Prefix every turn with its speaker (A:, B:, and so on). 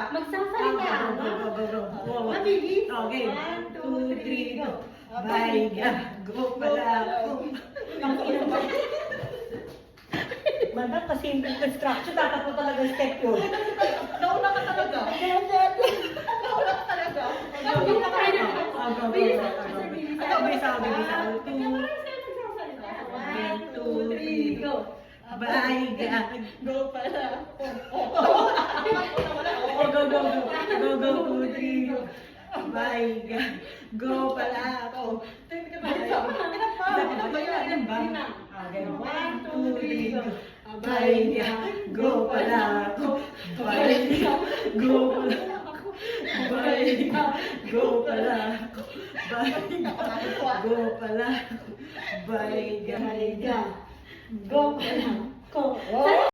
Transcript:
A: Magsasalita.
B: Go.
A: Mabilis.
B: Okay.
A: 1, 2, 3,
B: 2, 3,
A: go.
B: go. Baiga. Go pala ako. Madam, kasi yung construction, dapat mo talaga step yun.
A: Nauna ka talaga. Nauna ka talaga. Nauna ka talaga. Bilis ako.
B: Bilis ako.
A: 1, 2, 3, go.
B: Baiga.
A: Go pala.
B: Go, 2, 3, go. Baiga. Go pala ako. Ilan ba? 1, 2, 3, go. Baiga. Go pala ako. Baiga. Go pala ako. Baiga. Go pala ako. Baiga. Go pala ako. Baiga.
A: Go pala. Go.